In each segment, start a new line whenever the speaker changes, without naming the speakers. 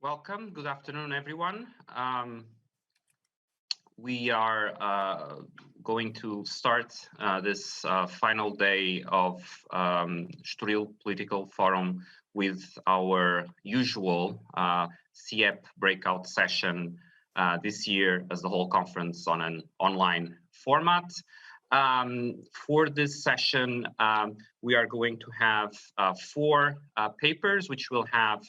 Welcome. Good afternoon, everyone. We are going to start this final day of Estoril Political Forum with our usual CIEP breakout session this year as the whole conference on an online format. For this session, we are going to have four papers, which will have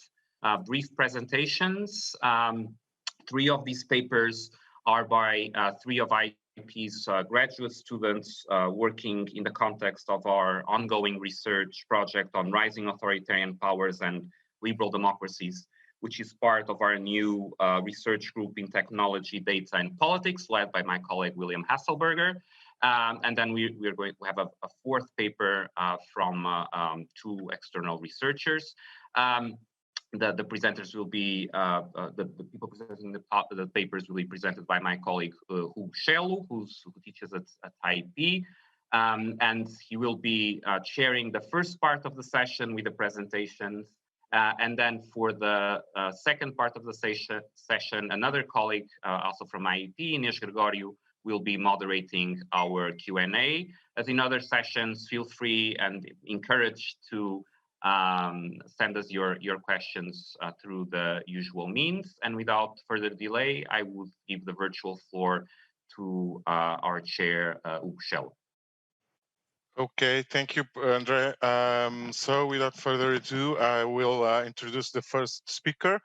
brief presentations. Three of these papers are by three of IEP's graduate students working in the context of our ongoing research project on rising authoritarian powers and liberal democracies, which is part of our new research group in technology, data, and politics, led by my colleague William Hasselberger. And then we're going to have a fourth paper from two external researchers. The presenters will be, the people presenting the papers will be presented by my colleague Hugo Schelu, who teaches at IEP. And he will be chairing the first part of the session with the presentations. And then for the second part of the session, another colleague, also from IEP, Inês Gregório, will be moderating our Q&A. As in other sessions, feel free and encouraged to send us your questions through the usual means. And without further delay, I would give the virtual floor to our chair, Hugo Schelu.
Okay, thank you, Andre. So without further ado, I will introduce the first speaker,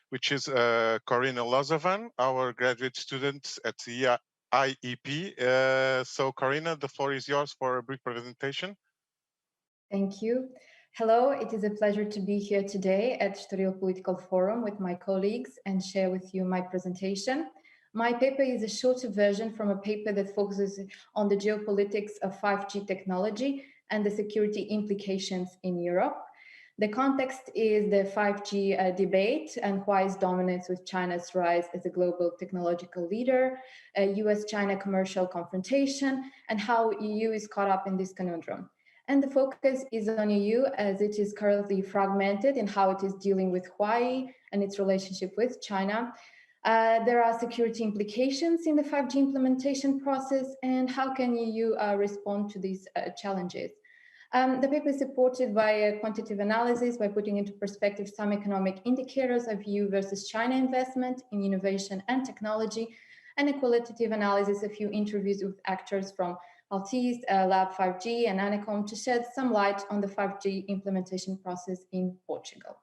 which is Corina Lozovan, our graduate student at the IEP. So Corina, the floor is yours for a brief presentation.
Thank you. Hello, it is a pleasure to be here today at Estoril Political Forum with my colleagues and share with you my presentation. My paper is a shorter version from a paper that focuses on the geopolitics of 5G technology and the security implications in Europe. The context is the 5G debate and Huawei's dominance with China's rise as a global technological leader, US-China commercial confrontation, and how EU is caught up in this conundrum. And the focus is on EU as it is currently fragmented in how it is dealing with Huawei and its relationship with China. There are security implications in the 5G implementation process, and how can EU respond to these challenges? The paper is supported by a quantitative analysis by putting into perspective some economic indicators of EU versus China investment in innovation and technology, and a qualitative analysis, a few interviews with actors from Altice, Lab 5G, and Anacom to shed some light on the 5G implementation process in Portugal.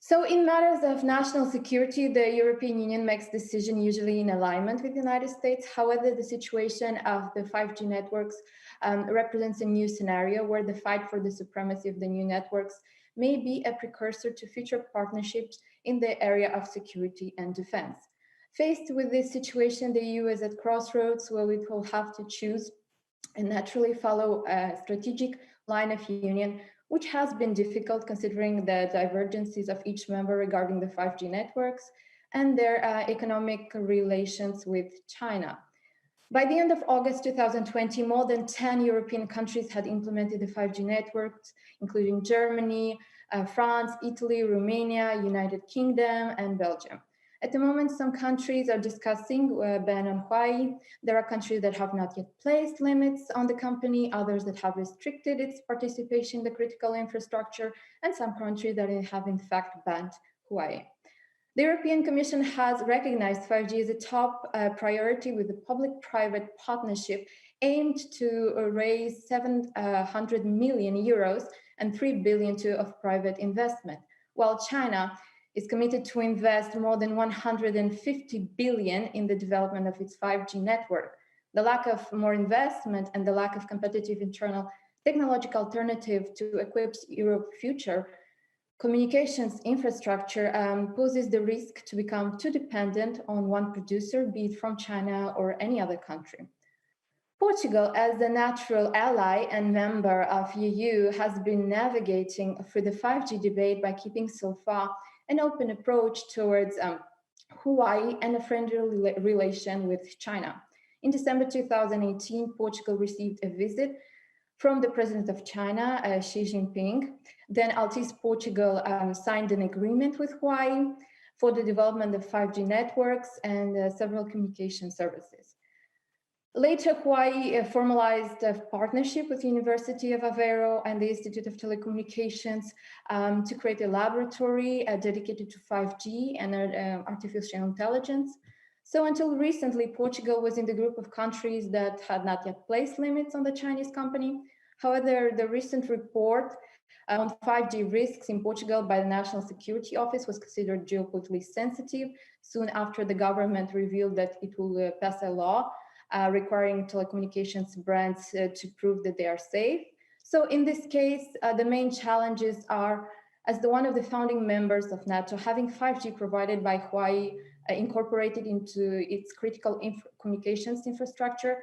So in matters of national security, the European Union makes decisions usually in alignment with the United States. However, the situation of the 5G networks represents a new scenario where the fight for the supremacy of the new networks may be a precursor to future partnerships in the area of security and defense. Faced with this situation, the EU is at crossroads where it will have to choose and naturally follow a strategic line of union, which has been difficult considering the divergences of each member regarding the 5G networks and their economic relations with China. By the end of August 2020, more than 10 European countries had implemented the 5G networks, including Germany, France, Italy, Romania, United Kingdom, and Belgium. At the moment, some countries are discussing a ban on Huawei. There are countries that have not yet placed limits on the company, others that have restricted its participation in the critical infrastructure, and some countries that have in fact banned Huawei. The European Commission has recognized 5G as a top priority with a public-private partnership aimed to raise 700 million euros and 3 billion of private investment, while China is committed to invest more than 150 billion in the development of its 5G network. The lack of more investment and the lack of competitive internal technological alternative to equip Europe's future communications infrastructure poses the risk to become too dependent on one producer, be it from China or any other country. Portugal, as the natural ally and member of EU, has been navigating through the 5G debate by keeping so far an open approach towards Huawei and a friendly relation with China. In December 2018, Portugal received a visit from the President of China, Xi Jinping. Then Altice Portugal signed an agreement with Huawei for the development of 5G networks and several communication services. Later, Hawaii formalized a partnership with the University of Aveiro and the Institute of Telecommunications to create a laboratory dedicated to 5G and artificial intelligence. So until recently, Portugal was in the group of countries that had not yet placed limits on the Chinese company. However, the recent report on 5G risks in Portugal by the National Security Office was considered geopolitically sensitive soon after the government revealed that it will pass a law requiring telecommunications brands to prove that they are safe. So in this case, the main challenges are, as one of the founding members of NATO, having 5G provided by Hawaii incorporated into its critical communications infrastructure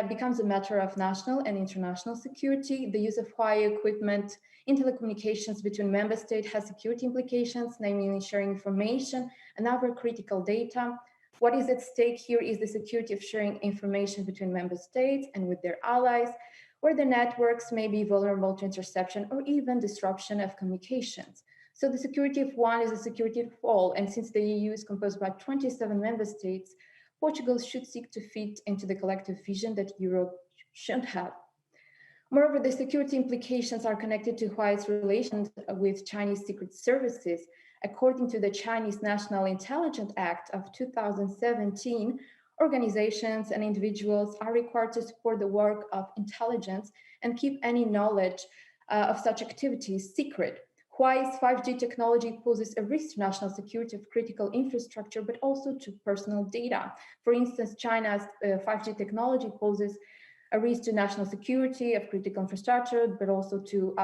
becomes a matter of national and international security. The use of Hawaii equipment in telecommunications between member states has security implications, namely sharing information and other critical data. What is at stake here is the security of sharing information between member states and with their allies, where the networks may be vulnerable to interception or even disruption of communications. So the security of one is the security of all, and since the EU is composed by 27 member states, Portugal should seek to fit into the collective vision that Europe should have. Moreover, the security implications are connected to Hawaii's relations with Chinese secret services. According to the Chinese National Intelligence Act of 2017, organizations and individuals are required to support the work of intelligence and keep any knowledge of such activities secret. Hawaii's 5G technology poses a risk to national security of critical infrastructure, but also to personal data. For instance, China's 5G technology poses a risk to national security of critical infrastructure, but also to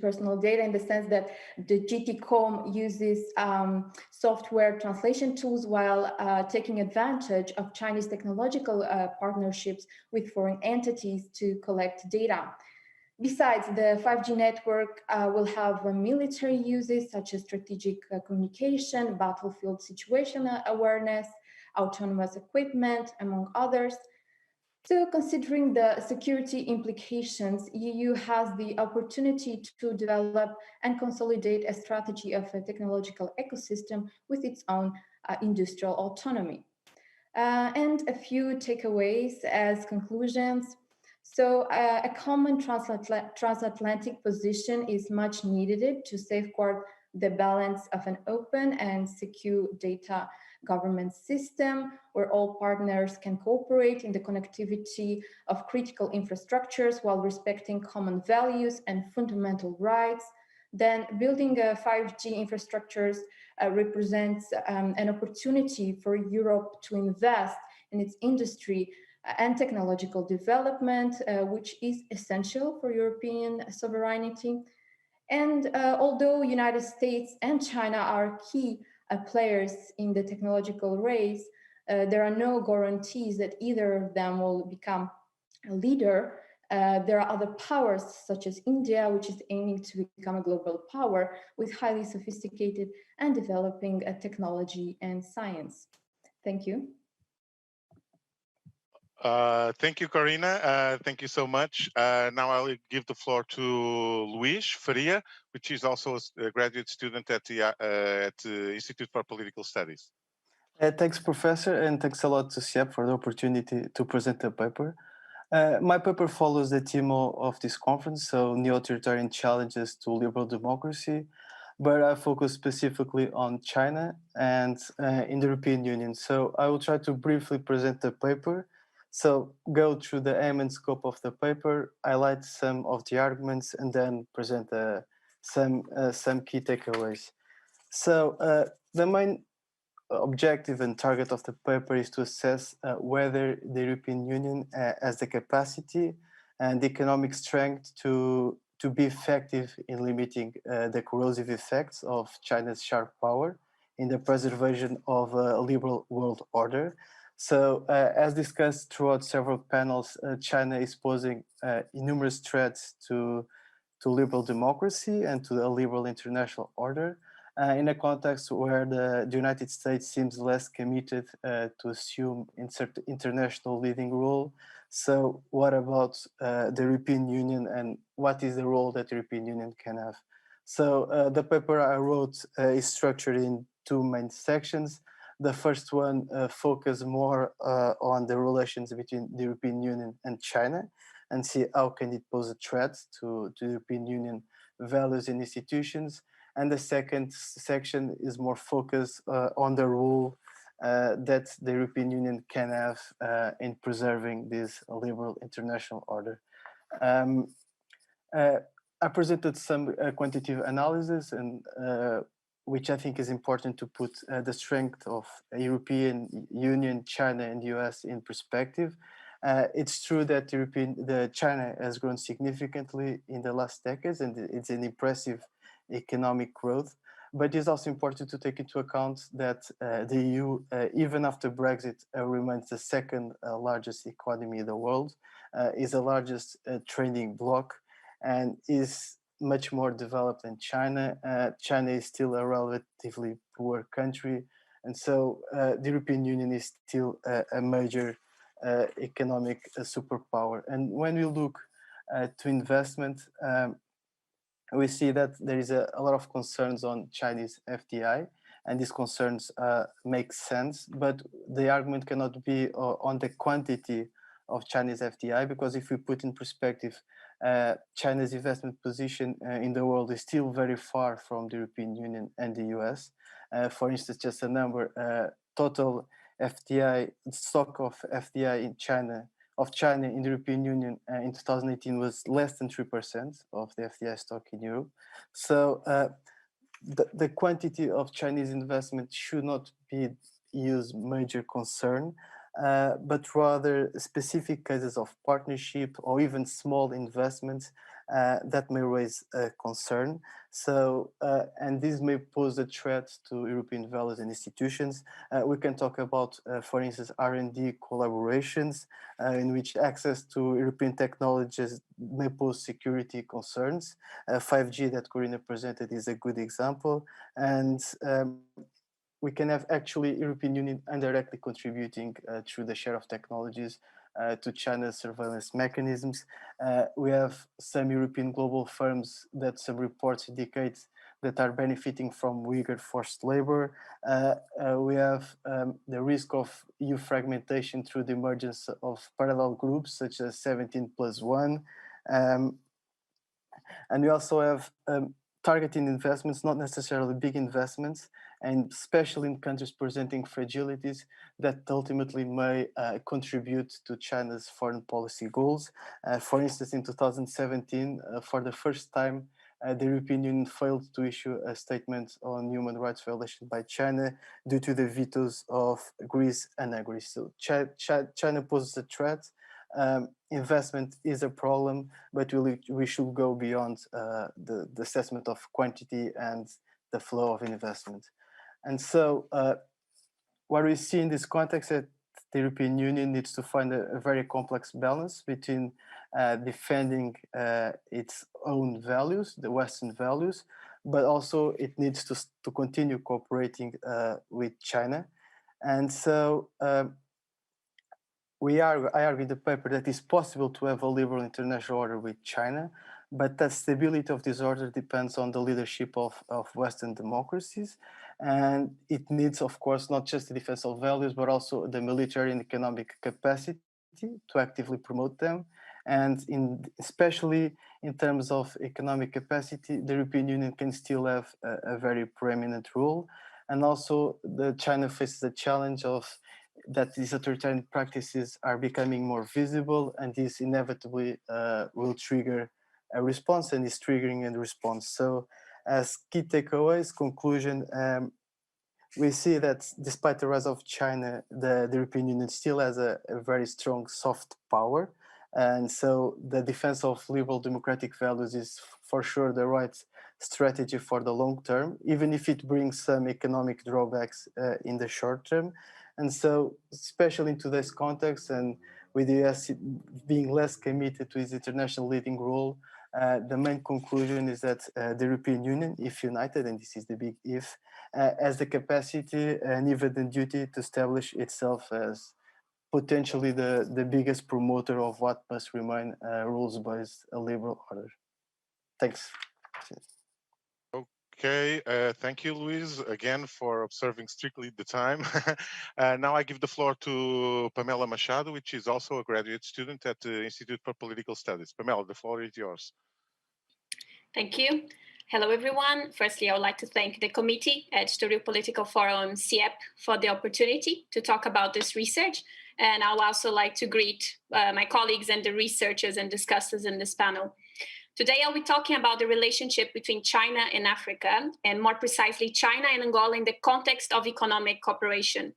personal data, in the sense that the GTCOM uses software translation tools while taking advantage of Chinese technological partnerships with foreign entities to collect data. Besides, the 5G network will have military uses such as strategic communication, battlefield situational awareness, autonomous equipment, among others. So considering the security implications, EU has the opportunity to develop and consolidate a strategy of a technological ecosystem with its own industrial autonomy. And a few takeaways as conclusions. So a common transatlantic position is much needed to safeguard the balance of an open and secure data government system where all partners can cooperate in the connectivity of critical infrastructures while respecting common values and fundamental rights. Then building 5G infrastructures represents an opportunity for Europe to invest in its industry and technological development, which is essential for European sovereignty. And although United States and China are key players in the technological race, there are no guarantees that either of them will become a leader. There are other powers such as India, which is aiming to become a global power with highly sophisticated and developing technology and science. Thank you.
Thank you, Corina. Thank you so much. Now I'll give the floor to Luís Faria, which is also a graduate student at the Institute for Political Studies.
Thanks, Professor, and thanks a lot to CIEP for the opportunity to present the paper. My paper follows the theme of this conference, so neo-authoritarian challenges to liberal democracy, but I focus specifically on China and in the European Union. So I will try to briefly present the paper. So go through the aim and scope of the paper, highlight some of the arguments, and then present some key takeaways. So the main objective and target of the paper is to assess whether the European Union has the capacity and the economic strength to be effective in limiting the corrosive effects of China's sharp power in the preservation of a liberal world order. So as discussed throughout several panels, China is posing numerous threats to liberal democracy and to a liberal international order in a context where the United States seems less committed to assume international leading role. So what about the European Union, and what is the role that the European Union can have? So the paper I wrote is structured in two main sections. The first one focuses more on the relations between the European Union and China, and see how can it pose a threat to the European Union values and institutions. And the second section is more focused on the role that the European Union can have in preserving this liberal international order. Um, I presented some quantitative analysis, and which I think is important to put the strength of European Union, China, and US in perspective. It's true that China has grown significantly in the last decades, and it's an impressive economic growth. But it's also important to take into account that the EU, even after Brexit, remains the second largest economy in the world, is the largest trading bloc, and is much more developed than China. China is still a relatively poor country, and so the European Union is still a major economic superpower. And when we look to investment, we see that there is a lot of concerns on Chinese FDI, and these concerns make sense, but the argument cannot be on the quantity of Chinese FDI, because if we put in perspective, China's investment position in the world is still very far from the European Union and the US. For instance, just a number, total FDI, stock of FDI in China, in the European Union in 2018 was less than 3% of the FDI stock in Europe. So the quantity of Chinese investment should not be used major concern, but rather specific cases of partnership or even small investments that may raise concern. So, and this may pose a threat to European values and institutions. We can talk about, for instance, R&D collaborations in which access to European technologies may pose security concerns. 5G that Corina presented is a good example. And we can have actually European Union indirectly contributing through the share of technologies to China's surveillance mechanisms. We have some European global firms that some reports indicate that are benefiting from Uyghur forced labor. We have the risk of EU fragmentation through the emergence of parallel groups such as 17+1. And we also have targeting investments, not necessarily big investments, and especially in countries presenting fragilities that ultimately may contribute to China's foreign policy goals. For instance, in 2017, for the first time, the European Union failed to issue a statement on human rights violation by China due to the vetoes of Greece and Greece. So China poses a threat. Investment is a problem, but we should go beyond the assessment of quantity and the flow of investment. And so what we see in this context is that the European Union needs to find a very complex balance between defending its own values, the Western values, but also it needs to continue cooperating with China. And so I argue in the paper that it's possible to have a liberal international order with China, but the stability of this order depends on the leadership of Western democracies. And it needs, of course, not just the defense of values, but also the military and economic capacity to actively promote them. And especially in terms of economic capacity, the European Union can still have a very preeminent role. And also, China faces a challenge of that these authoritarian practices are becoming more visible, and this inevitably will trigger a response, and is triggering a response. So as key takeaways, conclusion, we see that despite the rise of China, the European Union still has a very strong soft power. And so the defense of liberal democratic values is for sure the right strategy for the long term, even if it brings some economic drawbacks in the short term. And so, especially in today's context, and with the US being less committed to its international leading role, the main conclusion is that the European Union, if united, and this is the big if, has the capacity and even the duty to establish itself as potentially the biggest promoter of what must remain rules-based liberal order. Thanks.
Okay, thank you, Luis, again for observing strictly the time. Now I give the floor to Pamela Machado, which is also a graduate student at the Institute for Political Studies. Pamela, the floor is yours.
Thank you. Hello, everyone. Firstly, I would like to thank the committee at Estoril Political Forum CIEP for the opportunity to talk about this research. And I would also like to greet my colleagues and the researchers and discussers in this panel. Today, I'll be talking about the relationship between China and Africa, and more precisely, China and Angola in the context of economic cooperation.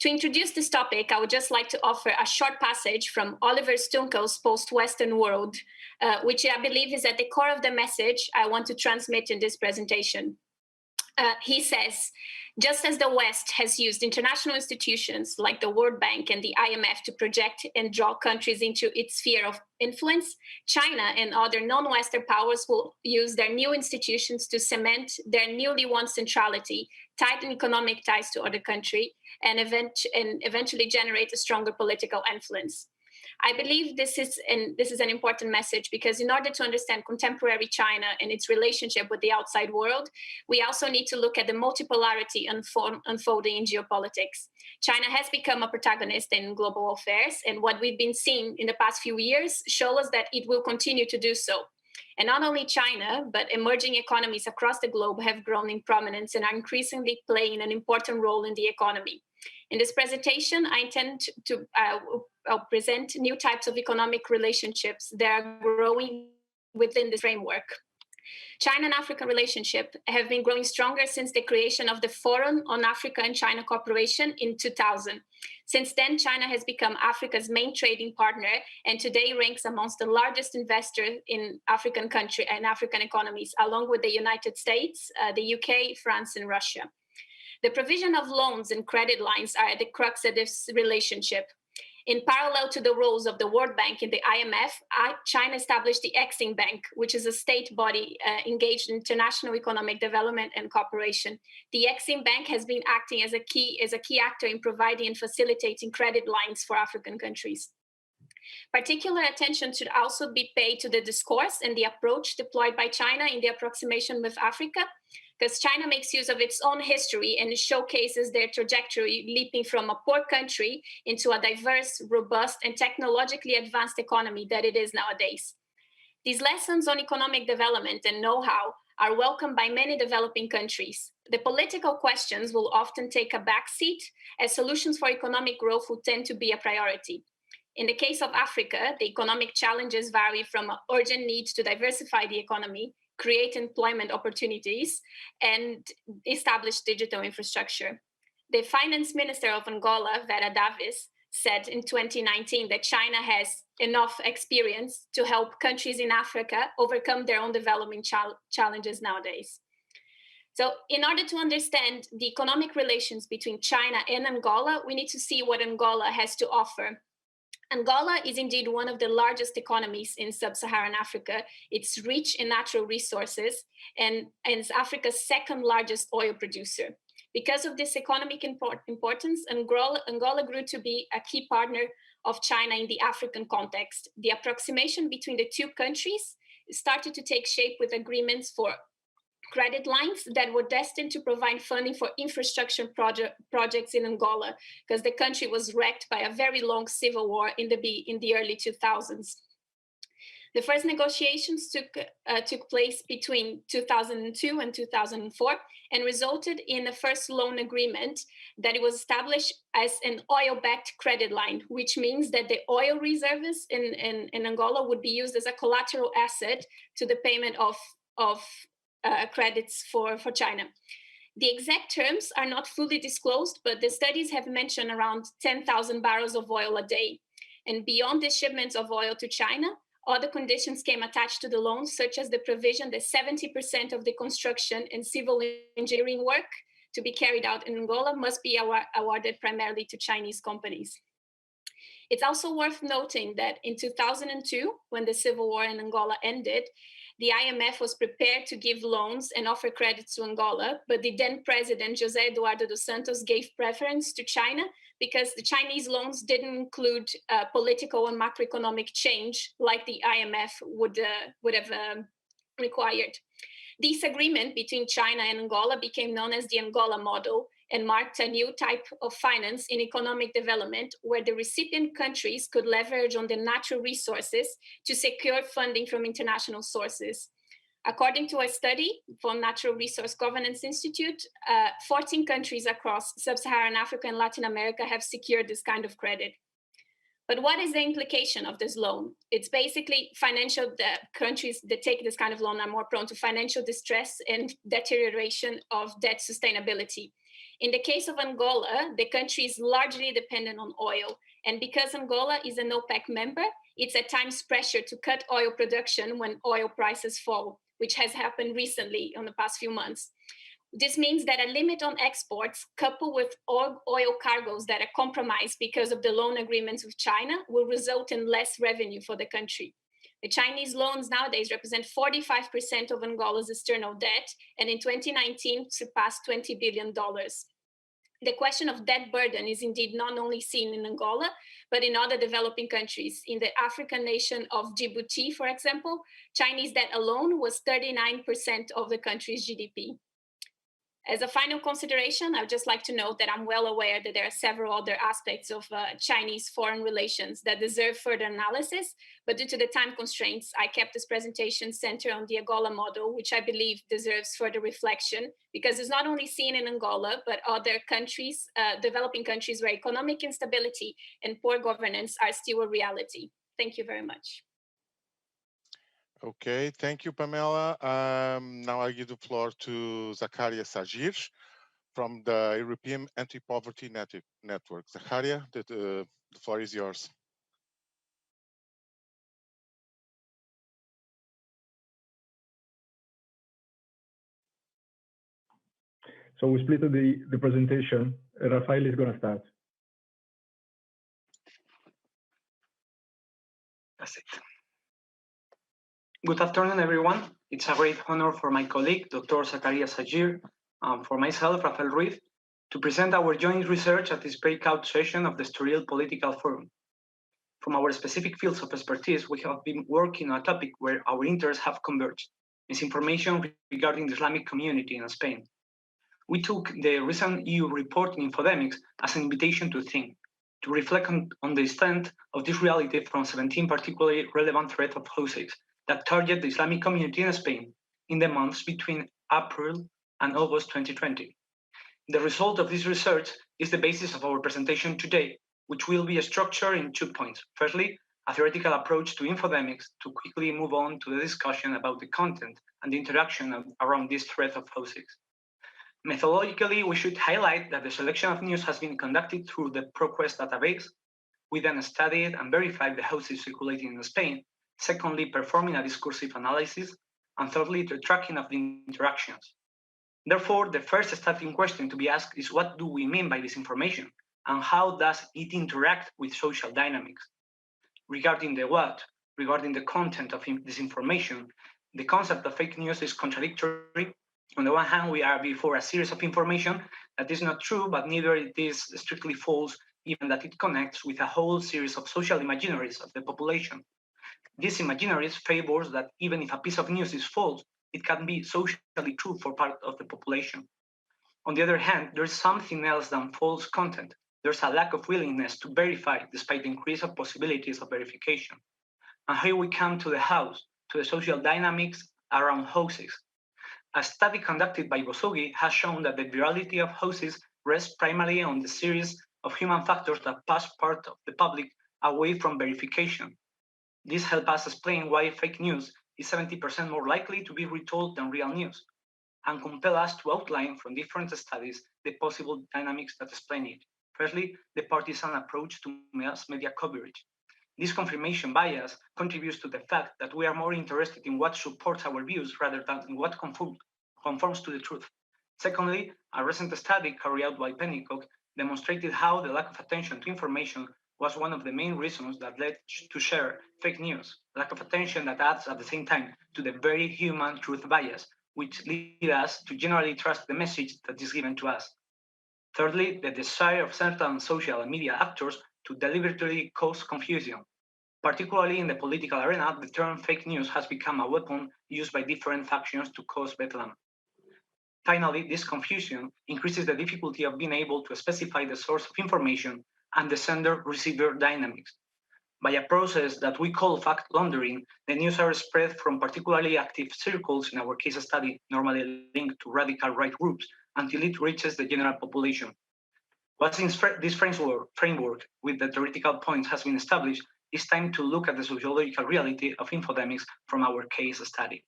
To introduce this topic, I would just like to offer a short passage from Oliver Stunkel's Post-Western World, which I believe is at the core of the message I want to transmit in this presentation. He says, just as the West has used international institutions like the World Bank and the IMF to project and draw countries into its sphere of influence, China and other non-Western powers will use their new institutions to cement their newly won centrality, tighten economic ties to other countries, and eventually generate a stronger political influence. I believe this is an important message because in order to understand contemporary China and its relationship with the outside world, we also need to look at the multipolarity unfolding in geopolitics. China has become a protagonist in global affairs, and what we've been seeing in the past few years show us that it will continue to do so. And not only China, but emerging economies across the globe have grown in prominence and are increasingly playing an important role in the economy. In this presentation, I intend to present new types of economic relationships that are growing within this framework. China and African relationship have been growing stronger since the creation of the Forum on Africa and China Cooperation in 2000. Since then, China has become Africa's main trading partner and today ranks amongst the largest investors in African countries and African economies, along with the United States, the UK, France, and Russia. The provision of loans and credit lines are at the crux of this relationship. In parallel to the roles of the World Bank and the IMF, China established the Exim Bank, which is a state body engaged in international economic development and cooperation. The Exim Bank has been acting as a key actor in providing and facilitating credit lines for African countries. Particular attention should also be paid to the discourse and the approach deployed by China in the approximation with Africa, because China makes use of its own history and showcases their trajectory leaping from a poor country into a diverse, robust, and technologically advanced economy that it is nowadays. These lessons on economic development and know-how are welcomed by many developing countries. The political questions will often take a backseat as solutions for economic growth will tend to be a priority. In the case of Africa, the economic challenges vary from an urgent need to diversify the economy, create employment opportunities, and establish digital infrastructure. The finance minister of Angola, Vera Davis, said in 2019 that China has enough experience to help countries in Africa overcome their own development challenges nowadays. So in order to understand the economic relations between China and Angola, we need to see what Angola has to offer. Angola is indeed one of the largest economies in sub-Saharan Africa. It's rich in natural resources and is Africa's second largest oil producer. Because of this economic importance, Angola grew to be a key partner of China in the African context. The approximation between the two countries started to take shape with agreements for credit lines that were destined to provide funding for infrastructure projects in Angola, because the country was wrecked by a very long civil war in the early 2000s. The first negotiations took place between 2002 and 2004 and resulted in a first loan agreement that it was established as an oil-backed credit line, which means that the oil reserves in Angola would be used as a collateral asset to the payment of credits for China. The exact terms are not fully disclosed, but the studies have mentioned around 10,000 barrels of oil a day. And beyond the shipments of oil to China, other conditions came attached to the loans, such as the provision that 70% of the construction and civil engineering work to be carried out in Angola must be awarded primarily to Chinese companies. It's also worth noting that in 2002, when the civil war in Angola ended, the IMF was prepared to give loans and offer credits to Angola, but the then president, José Eduardo dos Santos, gave preference to China because the Chinese loans didn't include political and macroeconomic change like the IMF would have required. This agreement between China and Angola became known as the Angola model and marked a new type of finance in economic development where the recipient countries could leverage on their natural resources to secure funding from international sources. According to a study from Natural Resource Governance Institute, 14 countries across Sub-Saharan Africa and Latin America have secured this kind of credit. But what is the implication of this loan? It's basically countries that take this kind of loan are more prone to financial distress and deterioration of debt sustainability. In the case of Angola, the country is largely dependent on oil. And because Angola is an OPEC member, it's at times pressure to cut oil production when oil prices fall, which has happened recently in the past few months. This means that a limit on exports coupled with oil cargoes that are compromised because of the loan agreements with China will result in less revenue for the country. The Chinese loans nowadays represent 45% of Angola's external debt, and in 2019 surpassed $20 billion. The question of debt burden is indeed not only seen in Angola, but in other developing countries. In the African nation of Djibouti, for example, Chinese debt alone was 39% of the country's GDP. As a final consideration, I would just like to note that I'm well aware that there are several other aspects of Chinese foreign relations that deserve further analysis, but due to the time constraints, I kept this presentation centered on the Angola model, which I believe deserves further reflection, because it's not only seen in Angola, but other countries, developing countries where economic instability and poor governance are still a reality. Thank you very much.
Okay, thank you, Pamela. Now I give the floor to Zakaria Sajir from the European Anti-Poverty Network. Zakaria, the floor is yours.
So we split the presentation. Rafael is going to start.
That's it. Good afternoon, everyone. It's a great honor for my colleague, Dr. Zakaria Sajir, for myself, Rafael Ruiz, to present our joint research at this breakout session of the Estoril Political Forum. From our specific fields of expertise, we have been working on a topic where our interests have converged: misinformation regarding the Islamic community in Spain. We took the recent EU report in Infodemics as an invitation to think, to reflect on the extent of this reality from 17 particularly relevant threats of houses that target the Islamic community in Spain in the months between April and August 2020. The result of this research is the basis of our presentation today, which will be structured in 2 points. Firstly, a theoretical approach to infodemics to quickly move on to the discussion about the content and the interaction around this threat of houses. Methodologically, we should highlight that the selection of news has been conducted through the ProQuest database. We then studied and verified the houses circulating in Spain. Secondly, performing a discursive analysis. And thirdly, the tracking of the interactions. Therefore, the first starting question to be asked is, what do we mean by this information? And how does it interact with social dynamics? Regarding the what, regarding the content of this information, the concept of fake news is contradictory. On the one hand, we are before a series of information that is not true, but neither it is strictly false, given that it connects with a whole series of social imaginaries of the population. These imaginaries favors that even if a piece of news is false, it can be socially true for part of the population. On the other hand, there's something else than false content. There's a lack of willingness to verify despite the increase of possibilities of verification. And here we come to the social dynamics around houses. A study conducted by Bosogi has shown that the virality of houses rests primarily on the series of human factors that pass part of the public away from verification. This helps us explain why fake news is 70% more likely to be retold than real news, and compel us to outline from different studies the possible dynamics that explain it. Firstly, the partisan approach to mass media coverage. This confirmation bias contributes to the fact that we are more interested in what supports our views rather than in what conforms to the truth. Secondly, a recent study carried out by Pennycock demonstrated how the lack of attention to information was one of the main reasons that led to share fake news, lack of attention that adds at the same time to the very human truth bias, which leads us to generally trust the message that is given to us. Thirdly, the desire of certain social and media actors to deliberately cause confusion. Particularly in the political arena, the term fake news has become a weapon used by different factions to cause bedlam. Finally, this confusion increases the difficulty of being able to specify the source of information and the sender-receiver dynamics. By a process that we call fact laundering, the news are spread from particularly active circles in our case study, normally linked to radical right groups, until it reaches the general population. Once this framework with the theoretical points has been established, it's time to look at the sociological reality of infodemics from our case study.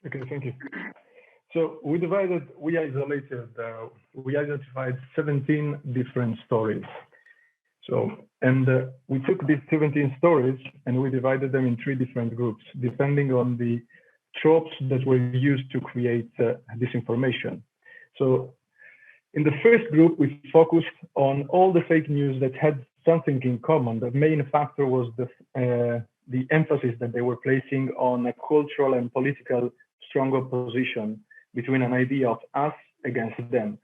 Okay, thank you. So we identified 17 different stories. So, we took these 17 stories and we divided them in 3 different groups, depending on the tropes that were used to create disinformation. So in the first group, we focused on all the fake news that had something in common. The main factor was the emphasis that they were placing on a cultural and political strong opposition between an idea of us against them.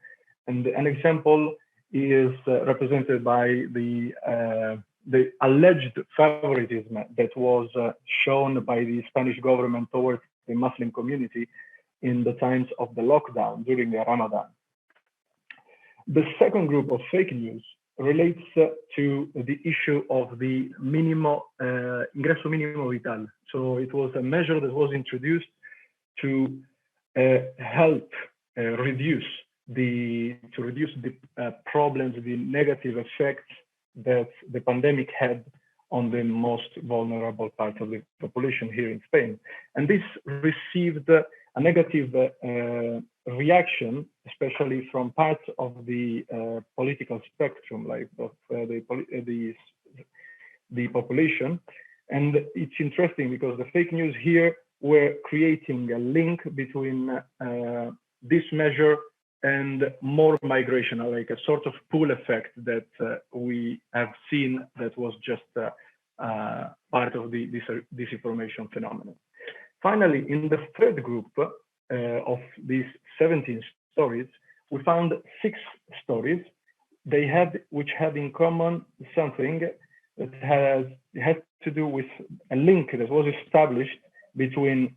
And an example is represented by the alleged favoritism that was shown by the Spanish government towards the Muslim community in the times of the lockdown during the Ramadan. The second group of fake news relates to the issue of the ingresso minimo vital. So it was a measure that was introduced to help reduce the problems, the negative effects that the pandemic had on the most vulnerable part of the population here in Spain. And this received a negative reaction, especially from parts of the political spectrum, like of the population. And it's interesting because the fake news here were creating a link between this measure and more migration, like a sort of pull effect that we have seen that was just part of the disinformation phenomenon. Finally, in the third group of these 17 stories, we found 6 stories which had in common something that had to do with a link that was established between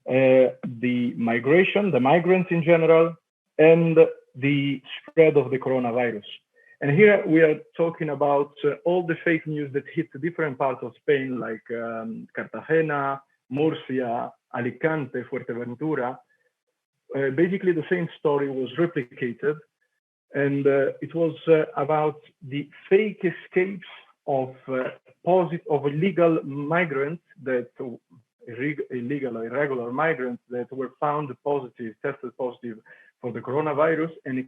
the migration, the migrants in general, and the spread of the coronavirus. And here we are talking about all the fake news that hit different parts of Spain, like Cartagena, Murcia, Alicante, Fuerteventura. Basically, the same story was replicated, and it was about the fake escapes of illegal migrants, illegal or irregular migrants that were found positive, tested positive for the coronavirus, and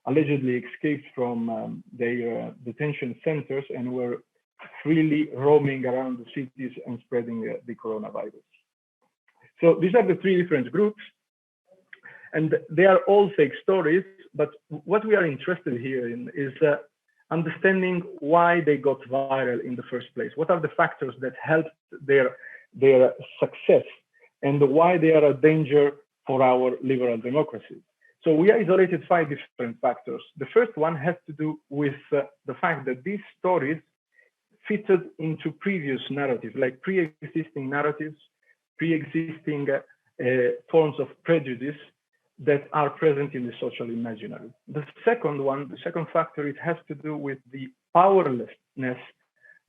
allegedly escaped from their detention centers and were freely roaming around the cities and spreading the coronavirus. So these are the 3 different groups, and they are all fake stories. But what we are interested here in is understanding why they got viral in the first place. What are the factors that helped their success, and why they are a danger for our liberal democracy? So we isolated 5 different factors. The first one has to do with the fact that these stories fitted into previous narratives, like pre-existing narratives, pre-existing forms of prejudice that are present in the social imaginary. The second factor, it has to do with the powerlessness,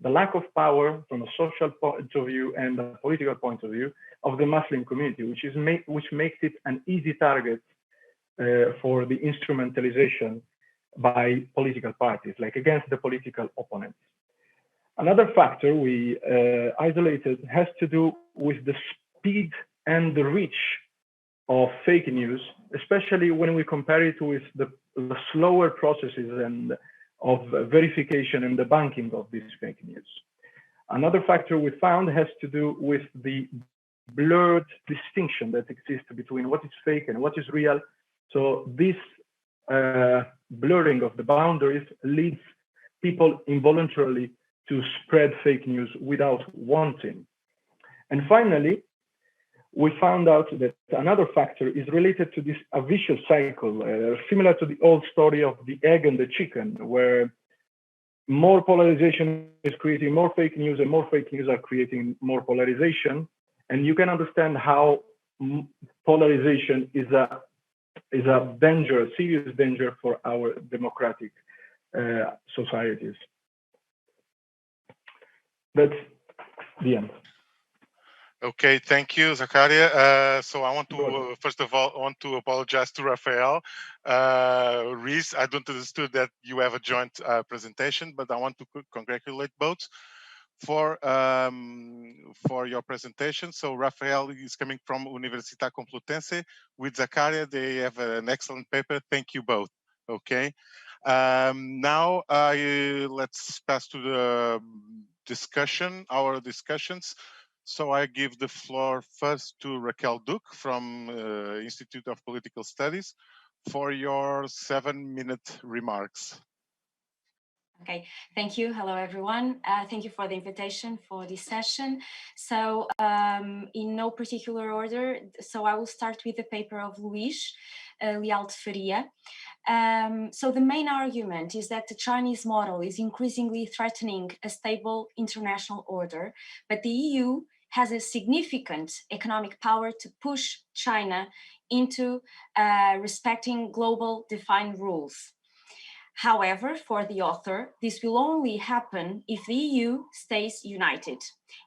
the lack of power from a social point of view and a political point of view of the Muslim community, which makes it an easy target for the instrumentalization by political parties, like against the political opponents. Another factor we isolated has to do with the speed and the reach of fake news, especially when we compare it with the slower processes and of verification and debunking of this fake news. Another factor we found has to do with the blurred distinction that exists between what is fake and what is real. So this blurring of the boundaries leads people involuntarily to spread fake news without wanting. And finally, we found out that another factor is related to this vicious cycle, similar to the old story of the egg and the chicken, where more polarization is creating more fake news, and more fake news are creating more polarization. And you can understand how polarization is a danger, a serious danger for our democratic societies. That's the end.
Okay, thank you, Zakaria. So I want to, first of all, apologize to Rafael. Reese, I don't understood that you have a joint presentation, but I want to congratulate both for your presentation. So Rafael is coming from Universidade Complutense. With Zakaria, they have an excellent paper. Thank you both. Okay. Now let's pass to the discussion, our discussions. So I give the floor first to Raquel Duque from Institute of Political Studies for your 7-minute remarks.
Okay, thank you. Hello, everyone. Thank you for the invitation for this session. So in no particular order, so I will start with the paper of Luís Leal de Faria. So the main argument is that the Chinese model is increasingly threatening a stable international order, but the EU has a significant economic power to push China into respecting global defined rules. However, for the author, this will only happen if the EU stays united,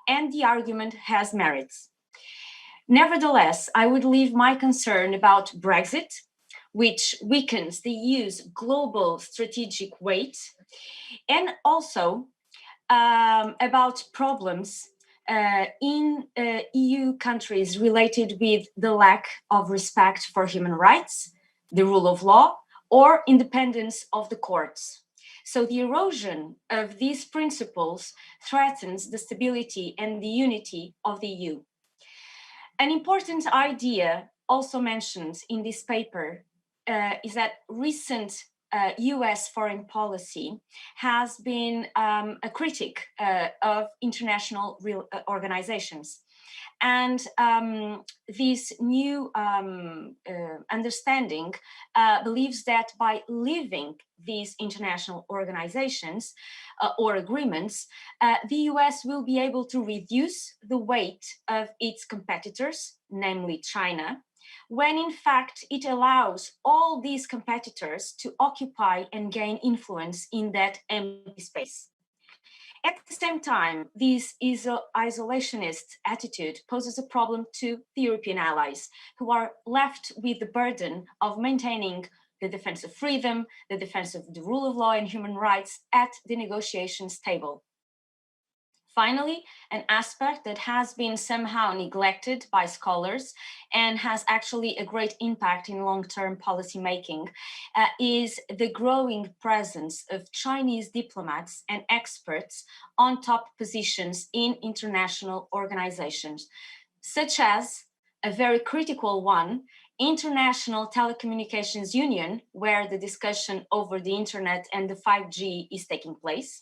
and the argument has merits. Nevertheless, I would leave my concern about Brexit, which weakens the EU's global strategic weight, and also about problems in EU countries related with the lack of respect for human rights, the rule of law, or independence of the courts. So the erosion of these principles threatens the stability and the unity of the EU. An important idea also mentioned in this paper is that recent US foreign policy has been a critic of international organizations. And this new understanding believes that by leaving these international organizations or agreements, the US will be able to reduce the weight of its competitors, namely China, when in fact it allows all these competitors to occupy and gain influence in that empty space. At the same time, this isolationist attitude poses a problem to the European allies, who are left with the burden of maintaining the defense of freedom, the defense of the rule of law and human rights at the negotiations table. Finally, an aspect that has been somehow neglected by scholars and has actually a great impact in long-term policymaking is the growing presence of Chinese diplomats and experts on top positions in international organizations, such as a very critical one, International Telecommunications Union, where the discussion over the internet and the 5G is taking place,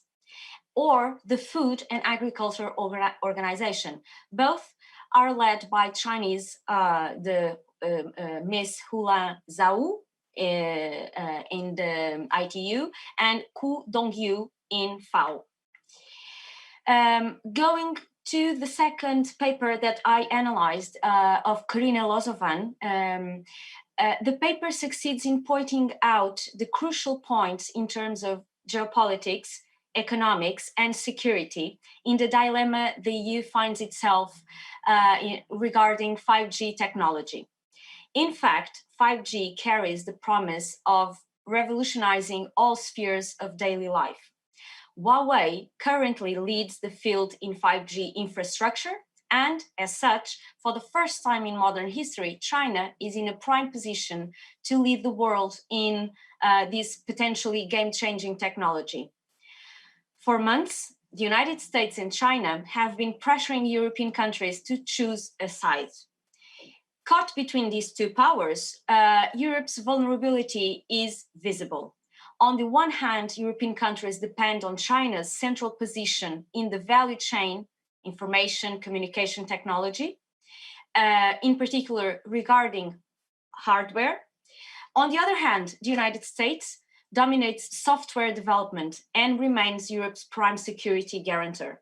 or the Food and Agriculture Organization. Both are led by Chinese, Ms. Hulan Zhao in the ITU and Ku Dongyu in FAO. Going to the second paper that I analyzed of Karina Lozovan, the paper succeeds in pointing out the crucial points in terms of geopolitics, economics and security in the dilemma the EU finds itself regarding 5G technology. In fact, 5G carries the promise of revolutionizing all spheres of daily life. Huawei currently leads the field in 5G infrastructure, and as such, for the first time in modern history, China is in a prime position to lead the world in this potentially game-changing technology. For months, the United States and China have been pressuring European countries to choose a side. Caught between these two powers, Europe's vulnerability is visible. On the one hand, European countries depend on China's central position in the value chain, information, communication technology, in particular regarding hardware. On the other hand, the United States dominates software development and remains Europe's prime security guarantor.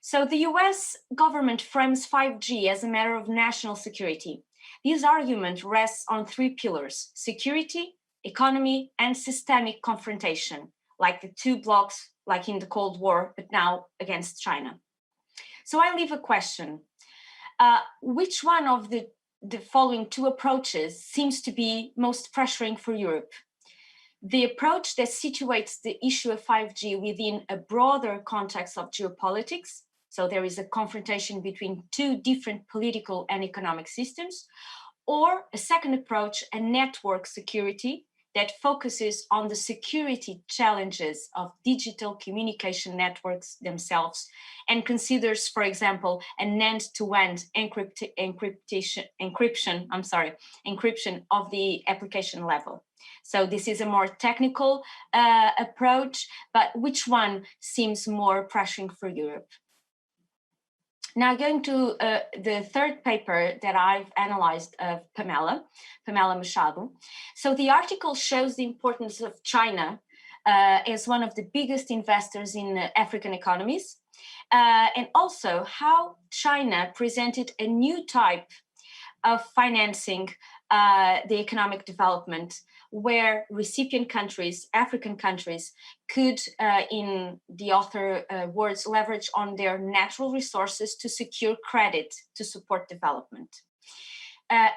So the US government frames 5G as a matter of national security. This argument rests on three pillars: security, economy, and systemic confrontation, like the two blocks, like in the Cold War, but now against China. So I leave a question. Which one of the following two approaches seems to be most pressuring for Europe? The approach that situates the issue of 5G within a broader context of geopolitics, so there is a confrontation between two different political and economic systems, or a second approach, a network security that focuses on the security challenges of digital communication networks themselves and considers, for example, an end-to-end encryption of the application level. So this is a more technical approach, but which one seems more pressuring for Europe? Now going to the third paper that I've analyzed of Pamela Machado. So the article shows the importance of China as one of the biggest investors in African economies, and also how China presented a new type of financing the economic development, where recipient countries, African countries, could, in the author words, leverage on their natural resources to secure credit to support development.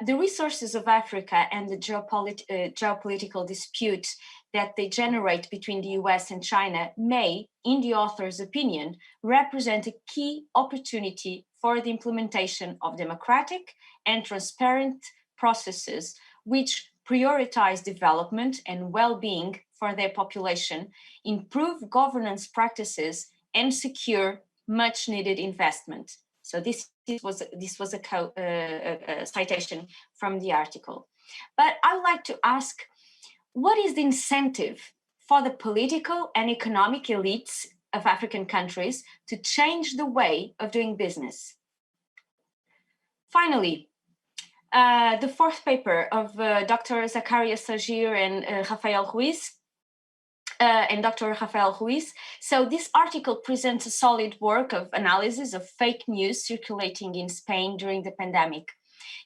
The resources of Africa and the geopolitical dispute that they generate between the US and China may, in the author's opinion, represent a key opportunity for the implementation of democratic and transparent processes which prioritize development and well-being for their population, improve governance practices, and secure much-needed investment. So this was a citation from the article. But I would like to ask, what is the incentive for the political and economic elites of African countries to change the way of doing business? Finally, the fourth paper of Dr. Zacarias Sagir and Rafael Ruiz, Dr. Rafael Ruiz. So this article presents a solid work of analysis of fake news circulating in Spain during the pandemic.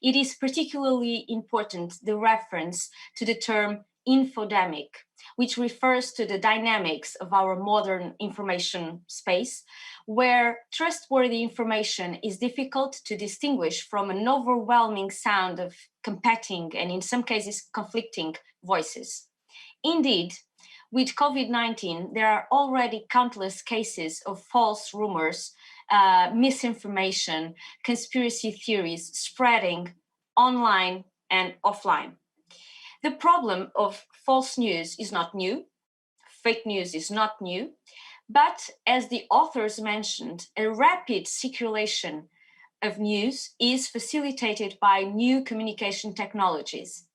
It is particularly important, the reference to the term infodemic, which refers to the dynamics of our modern information space, where trustworthy information is difficult to distinguish from an overwhelming sound of competing and in some cases conflicting voices. Indeed, with COVID-19, there are already countless cases of false rumors, misinformation, conspiracy theories spreading online and offline. The problem of false news is not new, fake news is not new, but as the authors mentioned, a rapid circulation of news is facilitated by new communication technologies,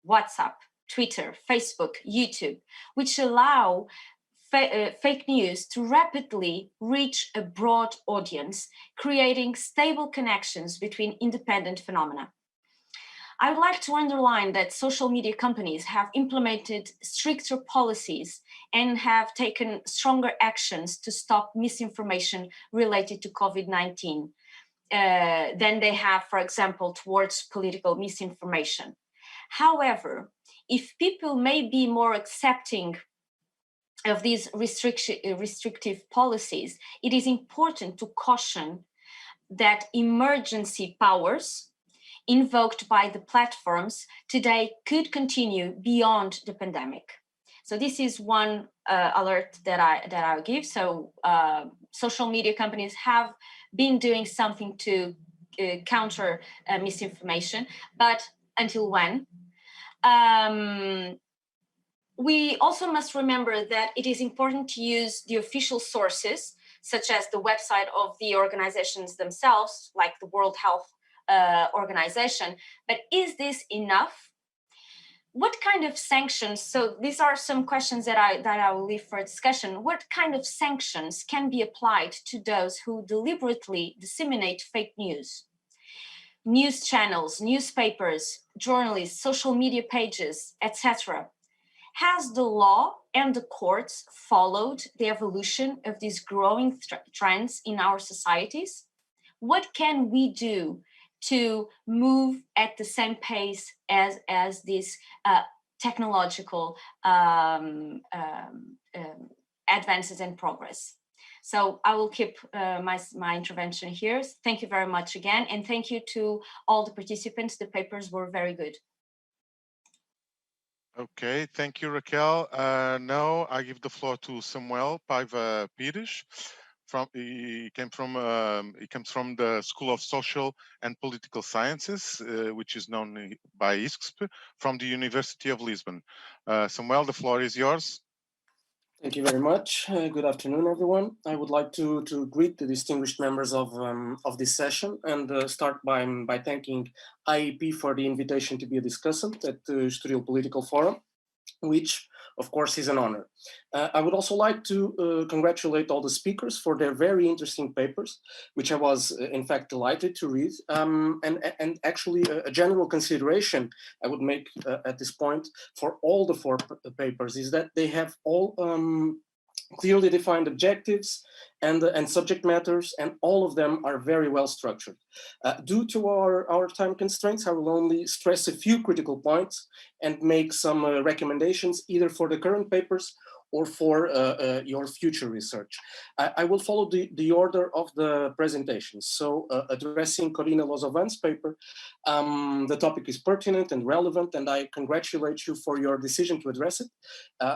WhatsApp, Twitter, Facebook, YouTube, which allow fake news to rapidly reach a broad audience, creating stable connections between independent phenomena. I would like to underline that social media companies have implemented stricter policies and have taken stronger actions to stop misinformation related to COVID-19 than they have, for example, towards political misinformation. However, if people may be more accepting of these restrictive policies, it is important to caution that emergency powers invoked by the platforms today could continue beyond the pandemic. So this is one alert that I'll give. So social media companies have been doing something to counter misinformation, but until when? We also must remember that it is important to use the official sources, such as the website of the organizations themselves, like the World Health Organization. But is this enough? What kind of sanctions? So these are some questions that I will leave for discussion. What kind of sanctions can be applied to those who deliberately disseminate fake news? News channels, newspapers, journalists, social media pages, etc. has the law and the courts followed the evolution of these growing trends in our societies? What can we do to move at the same pace as this technological advances and progress? So I will keep my intervention here. Thank you very much again, and thank you to all the participants. The papers were very good.
Okay, thank you, Raquel. Now I give the floor to Samuel Paiva Pires. He comes from the School of Social and Political Sciences, which is known by ISCSP, from the University of Lisbon. Samuel, the floor is yours.
Thank you very much. Good afternoon, everyone. I would like to greet the distinguished members of this session and start by thanking IEP for the invitation to be a discussant at the Estoril Political Forum, which of course is an honor. I would also like to congratulate all the speakers for their very interesting papers, which I was in fact delighted to read. And actually a general consideration I would make at this point for all the four papers is that they have all clearly defined objectives and subject matters, and all of them are very well structured. Due to our time constraints, I will only stress a few critical points and make some recommendations either for the current papers or for your future research. I will follow the order of the presentation. So addressing Corina Lozovan's paper, the topic is pertinent and relevant, and I congratulate you for your decision to address it,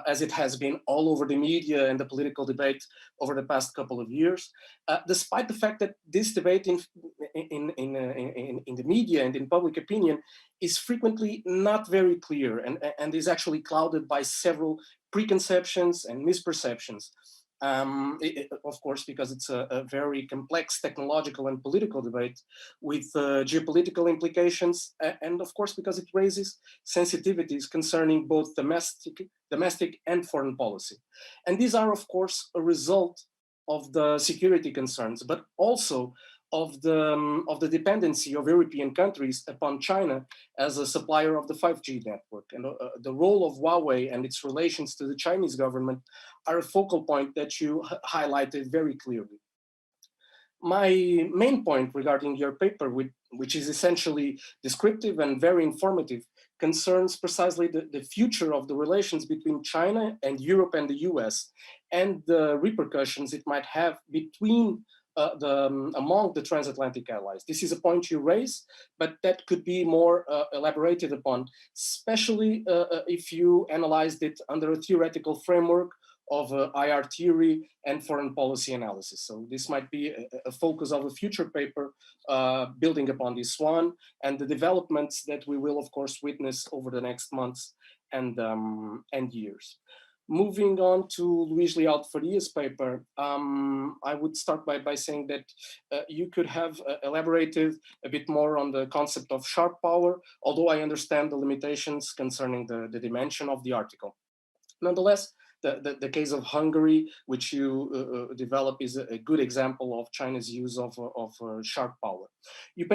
as it has been all over the media and the political debate over the past couple of years. Despite the fact that this debate in the media and in public opinion is frequently not very clear and is actually clouded by several preconceptions and misperceptions. Of course, because it's a very complex technological and political debate with geopolitical implications, and of course, because it raises sensitivities concerning both domestic and foreign policy. And these are, of course, a result of the security concerns, but also of the dependency of European countries upon China as a supplier of the 5G network. And the role of Huawei and its relations to the Chinese government are a focal point that you highlighted very clearly. My main point regarding your paper, which is essentially descriptive and very informative, concerns precisely the future of the relations between China and Europe and the US, and the repercussions it might have between among the transatlantic allies. This is a point you raise, but that could be more elaborated upon, especially if you analyzed it under a theoretical framework of IR theory and foreign policy analysis. So this might be a focus of a future paper building upon this one and the developments that we will, of course, witness over the next months and years. Moving on to Luís Leal Faria's paper, I would start by saying that you could have elaborated a bit more on the concept of sharp power, although I understand the limitations concerning the dimension of the article. Nonetheless, the case of Hungary, which you develop, is a good example of China's use of sharp power. You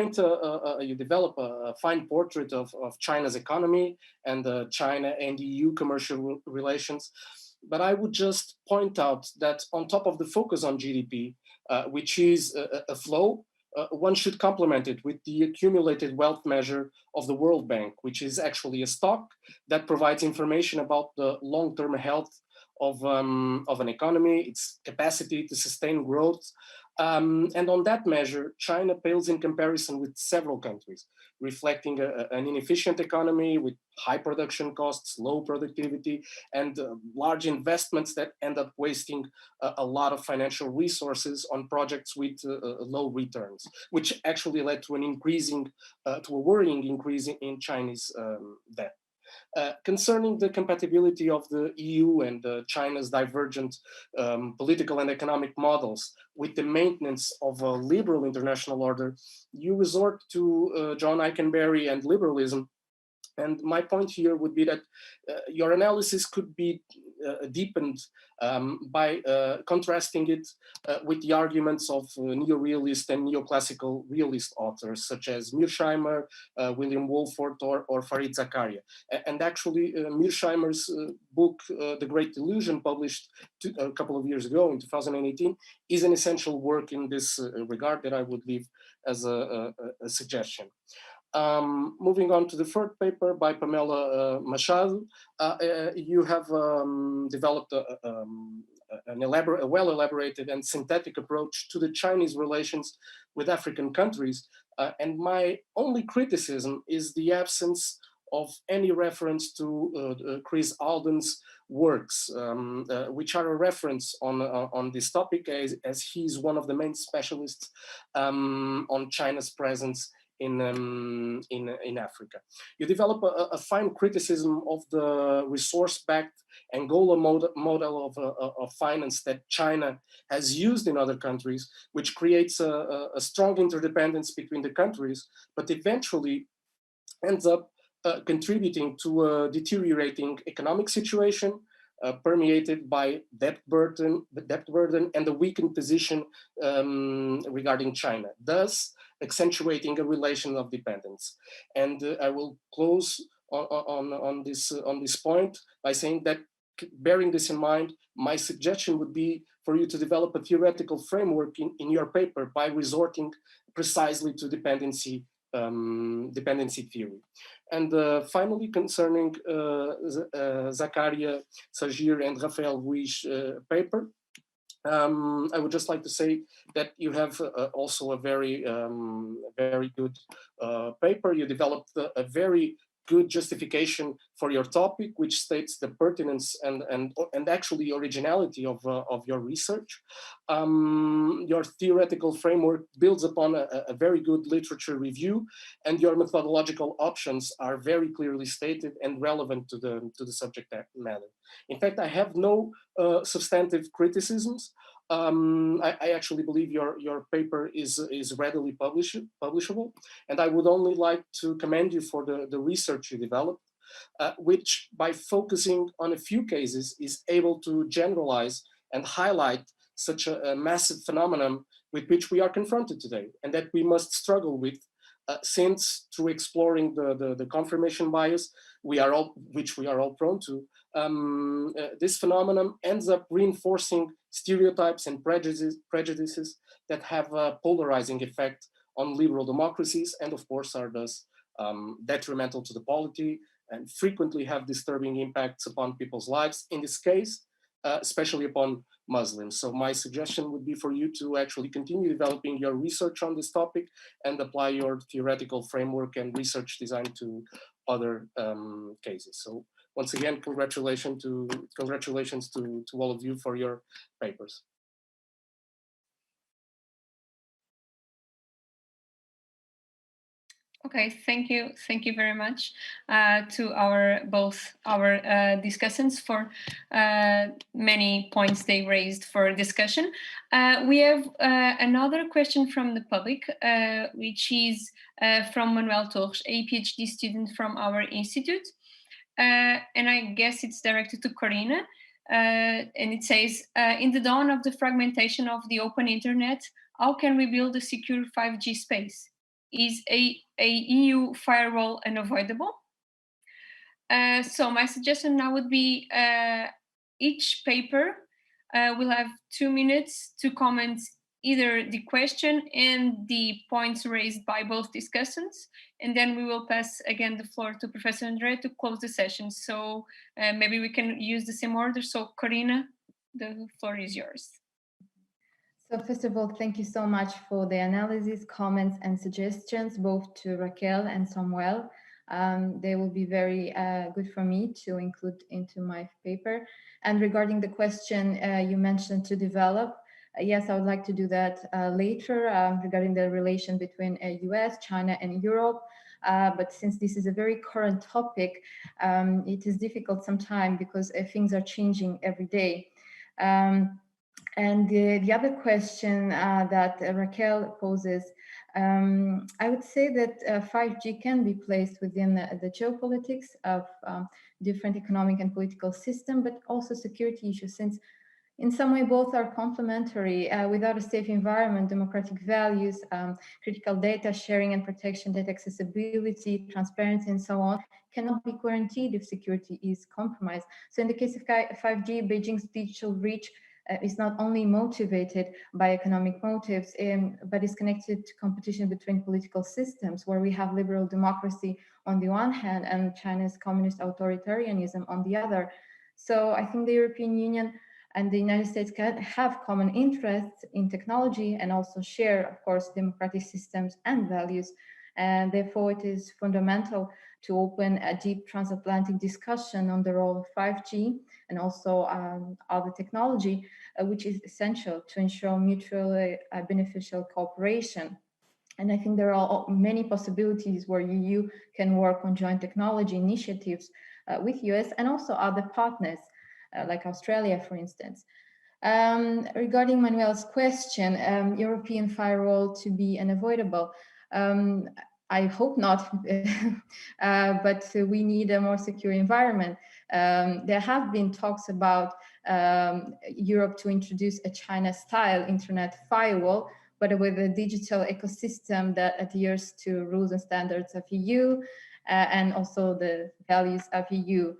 you develop a fine portrait of China's economy and China and EU commercial relations. But I would just point out that on top of the focus on GDP, which is a flow, one should complement it with the accumulated wealth measure of the World Bank, which is actually a stock that provides information about the long-term health of an economy, its capacity to sustain growth. And on that measure, China pales in comparison with several countries, reflecting an inefficient economy with high production costs, low productivity, and large investments that end up wasting a lot of financial resources on projects with low returns, which actually led to to a worrying increase in Chinese debt. Concerning the compatibility of the EU and China's divergent political and economic models with the maintenance of a liberal international order, you resort to John Eikenberry and liberalism And my point here would be that your analysis could be deepened by contrasting it with the arguments of neo-realist and neoclassical realist authors such as Mearsheimer, William Wolford, or Fareed Zakaria. And actually, Mearsheimer's book, The Great Delusion, published a couple of years ago in 2018, is an essential work in this regard that I would leave as a suggestion. Moving on to the third paper by Pamela Machado, you have developed a well-elaborated and synthetic approach to the Chinese relations with African countries. And my only criticism is the absence of any reference to Chris Alden's works, which are a reference on this topic, as he's one of the main specialists on China's presence in Africa. You develop a fine criticism of the resource-backed Angola model of finance that China has used in other countries, which creates a strong interdependence between the countries, but eventually ends up contributing to a deteriorating economic situation, permeated by debt burden and a weakened position regarding China, thus accentuating a relation of dependence. And I will close on this point by saying that, bearing this in mind, my suggestion would be for you to develop a theoretical framework in your paper by resorting precisely to dependency theory. And finally, concerning Zakaria Sagir and Rafael Ruiz paper, I would just like to say that you have also a very good paper. You developed a very good justification for your topic, which states the pertinence and actually originality of your research. Your theoretical framework builds upon a very good literature review, and your methodological options are very clearly stated and relevant to the subject matter. In fact, I have no substantive criticisms. I actually believe your paper is readily publishable, and I would only like to commend you for the research you developed, which, by focusing on a few cases, is able to generalize and highlight such a massive phenomenon with which we are confronted today, and that we must struggle with, since through exploring the confirmation bias which we are all prone to, this phenomenon ends up reinforcing stereotypes and prejudices that have a polarizing effect on liberal democracies, and of course are thus detrimental to the polity and frequently have disturbing impacts upon people's lives, in this case, especially upon Muslims. So my suggestion would be for you to actually continue developing your research on this topic and apply your theoretical framework and research design to other cases. So once again, congratulations to all of you for your papers.
Okay, thank you very much to both our discussants for many points they raised for discussion. We have another question from the public, which is from Manuel Torres, a PhD student from our institute, and I guess it's directed to Corina. And it says, in the dawn of the fragmentation of the open internet, how can we build a secure 5G space? Is a EU firewall unavoidable? So my suggestion now would be each paper will have 2 minutes to comment either the question and the points raised by both discussants, and then we will pass again the floor to Professor André to close the session. So maybe we can use the same order. So Corina, the floor is yours.
So first of all, thank you so much for the analysis, comments, and suggestions, both to Raquel and Samuel. They will be very good for me to include into my paper. And regarding the question you mentioned to develop, yes, I would like to do that later regarding the relation between US, China, and Europe. But since this is a very current topic, it is difficult sometimes because things are changing every day. And the other question that Raquel poses I would say that 5G can be placed within the geopolitics of different economic and political system, but also security issues, since in some way both are complementary. Without a safe environment, democratic values, critical data sharing and protection, data accessibility, transparency, and so on cannot be guaranteed if security is compromised. So in the case of 5G, Beijing's digital reach is not only motivated by economic motives, but is connected to competition between political systems, where we have liberal democracy on the one hand and China's communist authoritarianism on the other. So I think the European Union and the United States can have common interests in technology and also share, of course, democratic systems and values. And therefore, it is fundamental to open a deep transatlantic discussion on the role of 5G and also other technology, which is essential to ensure mutually beneficial cooperation. And I think there are many possibilities where EU can work on joint technology initiatives with US and also other partners, like Australia, for instance. Regarding Manuel's question, European firewall to be unavoidable. I hope not, but we need a more secure environment. There have been talks about Europe to introduce a China-style internet firewall, but with a digital ecosystem that adheres to rules and standards of EU and also the values of EU.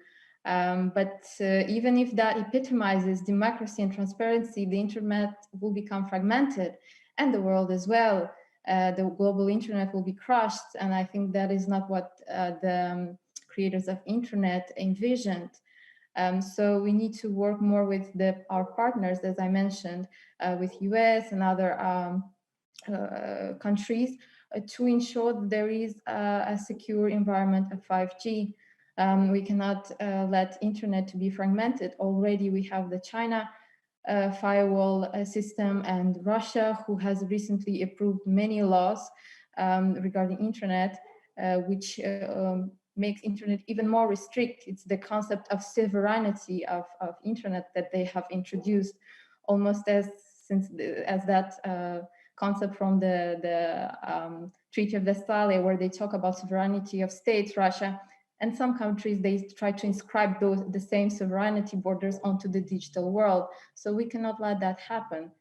But even if that epitomizes democracy and transparency, the internet will become fragmented, and the world as well. The global internet will be crushed, and I think that is not what the creators of internet envisioned. So we need to work more with our partners, as I mentioned, with US and other countries to ensure that there is a secure environment of 5G. We cannot let internet to be fragmented. Already we have the China firewall system and Russia, who has recently approved many laws regarding internet, which makes internet even more restrict. It's the concept of sovereignty of internet that they have introduced, almost as that concept from the Treaty of Westphalia, where they talk about sovereignty of states, Russia. And some countries, they try to inscribe the same sovereignty borders onto the digital world. So we cannot let that happen.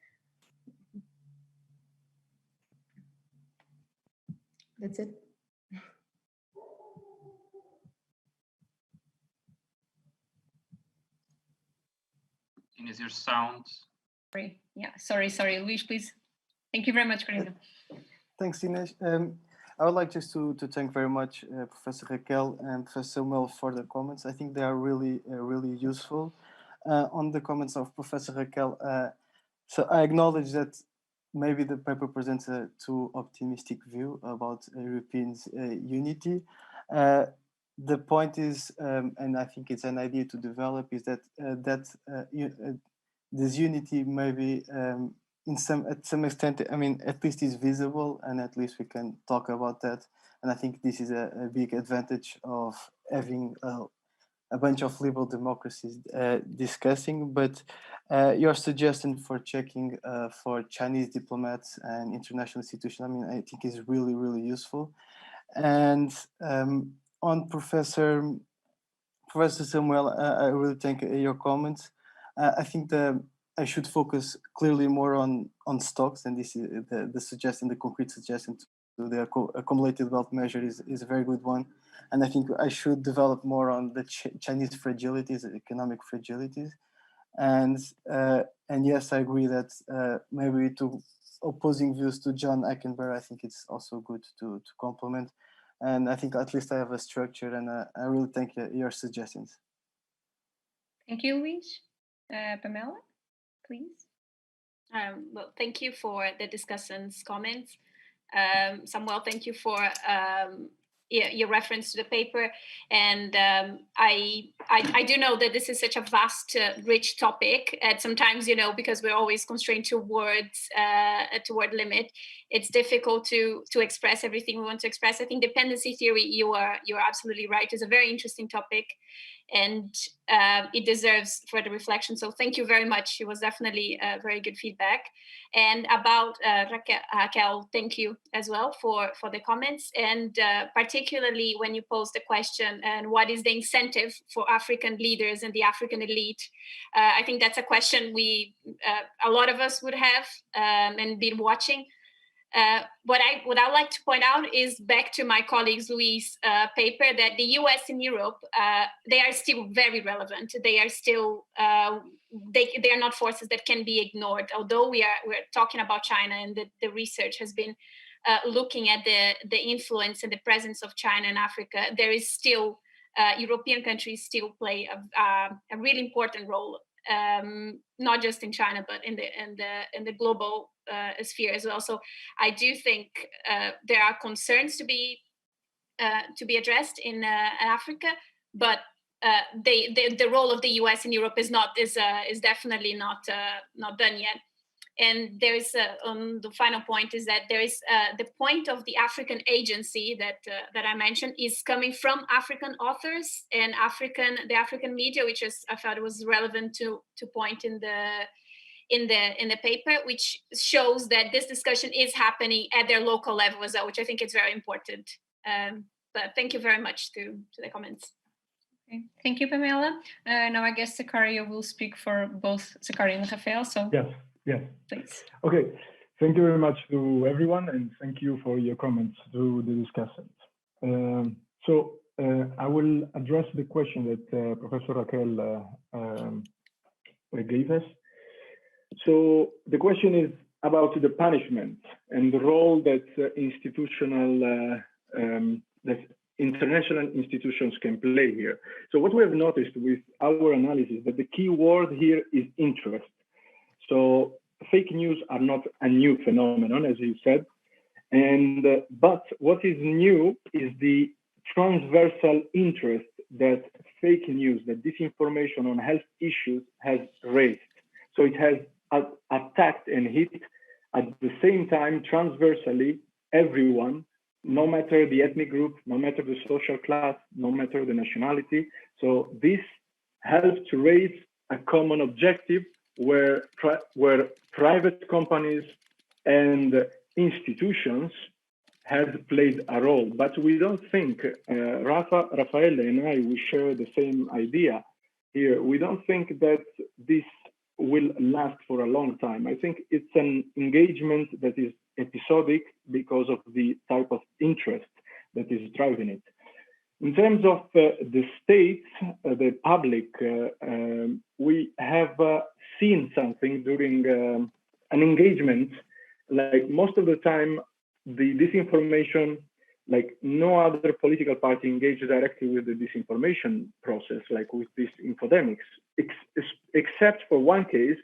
That's it.
Is your sound?
Sorry. Yeah, sorry, Luis, please. Thank you very much, Karina.
Thanks, Ines. I would like just to thank very much Professor Raquel and Professor Samuel for the comments. I think they are really, really useful. On the comments of Professor Raquel, so I acknowledge that maybe the paper presents a too optimistic view about European unity. The point is, and I think it's an idea to develop, is that this unity maybe at some extent, I mean, at least is visible, and at least we can talk about that. And I think this is a big advantage of having a bunch of liberal democracies discussing. But your suggestion for checking for Chinese diplomats and international institutions, I mean, I think is really, really useful. And on Professor Samuel, I really thank your comments. I think I should focus clearly more on stocks, and this is the suggestion, the concrete suggestion to the accumulated wealth measure is a very good one. And I think I should develop more on the Chinese fragilities, economic fragilities. And yes, I agree that maybe to opposing views to John Eckenberg, I think it's also good to complement. And I think at least I have a structure, and I really thank your suggestions.
Thank you, Luis. Pamela, please.
Well, thank you for the discussant's comments. Samuel, thank you for your reference to the paper. And I do know that this is such a vast, rich topic. And sometimes, because we're always constrained to words, to word limit. it's difficult to express everything we want to express. I think dependency theory, you are absolutely right, is a very interesting topic, and it deserves further reflection. So thank you very much. It was definitely very good feedback. And about Raquel, thank you as well for the comments, and particularly when you posed the question, and what is the incentive for African leaders and the African elite? I think that's a question a lot of us would have and been watching. What I like to point out is, back to my colleague's Louise paper, that the US and Europe, they are still very relevant. They are still, they are not forces that can be ignored. Although we're talking about China, and the research has been looking at the influence and the presence of China in Africa, there is still, European countries still play a really important role. Not just in China, but in the global sphere as well. So I do think there are concerns to be addressed in Africa, but the role of the US and Europe is definitely not done yet. And there is the final point is that there is the point of the African agency that I mentioned is coming from African authors and the African media, which I thought it was relevant to point in the paper, which shows that this discussion is happening at their local level as well, which I think is very important. But thank you very much to the comments.
Okay. Thank you, Pamela. Now I guess Zakaria will speak for both Zakaria and Rafael. So
Yes.
Please.
Okay. Thank you very much to everyone, and thank you for your comments to the discussions. I will address the question that Professor Raquel gave us. So the question is about the punishment and the role that that international institutions can play here. So what we have noticed with our analysis, that the key word here is interest. So fake news are not a new phenomenon, as you said, but what is new is the transversal interest that fake news, that disinformation on health issues has raised. So it has attacked and hit at the same time transversally everyone, no matter the ethnic group, no matter the social class, no matter the nationality. So this helps to raise a common objective where private companies and institutions have played a role. But we don't think, Rafael and I, we share the same idea here. We don't think that this will last for a long time. I think it's an engagement that is episodic because of the type of interest that is driving it. In terms of the state, the public, we have seen something during an engagement. Like most of the time, the disinformation, like no other political party engaged directly with the disinformation process, like with these infodemics, except for one case.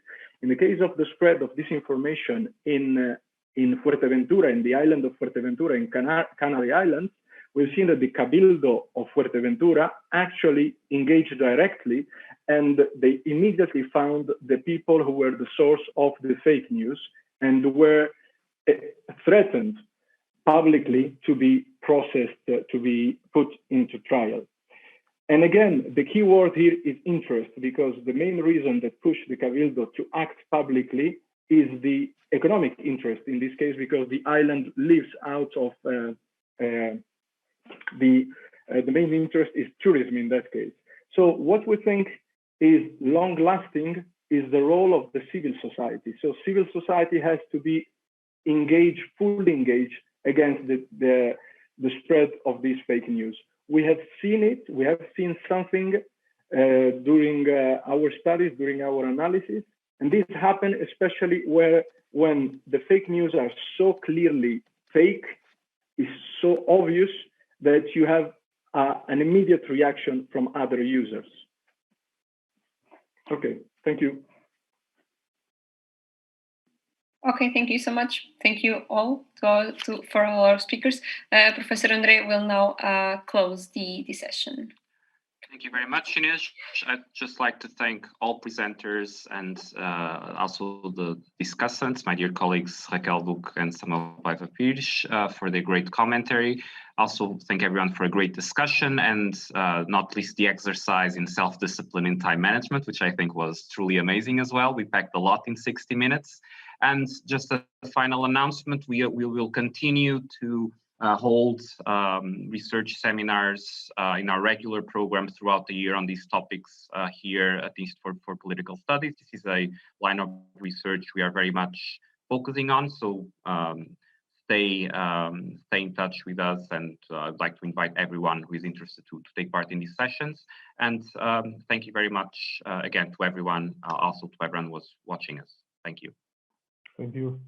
In the case of the spread of disinformation in Fuerteventura, in the island of Fuerteventura, in Canary Islands, we've seen that the Cabildo of Fuerteventura actually engaged directly, and they immediately found the people who were the source of the fake news and were threatened publicly to be processed, to be put into trial. And again, the key word here is interest, because the main reason that pushed the Cabildo to act publicly is the economic interest in this case, because the island lives out of the main interest is tourism in that case. So what we think is long-lasting is the role of the civil society. So civil society has to be engaged, fully engaged against the spread of this fake news. We have seen it. We have seen something during our studies, during our analysis, and this happened especially when the fake news are so clearly fake, is so obvious that you have an immediate reaction from other users. Okay, thank you.
Okay, thank you so much. Thank you all for all our speakers. Professor André will now close the session.
Thank Thank you very much, Inês. I'd just like to thank all presenters and also the discussants, my dear colleagues Raquel Duque and Samuel Paiva Pires, for their great commentary. Also thank everyone for a great discussion and not least the exercise in self-discipline in time management, which I think was truly amazing as well. We packed a lot in 60 minutes. And just a final announcement, we will continue to hold research seminars in our regular program throughout the year on these topics here at the Institute for Political Studies. This is a line of research we are very much focusing on, so stay in touch with us, and I'd like to invite everyone who is interested to take part in these sessions. And thank you very much again to everyone, also to everyone who was watching us. Thank you.
Thank you.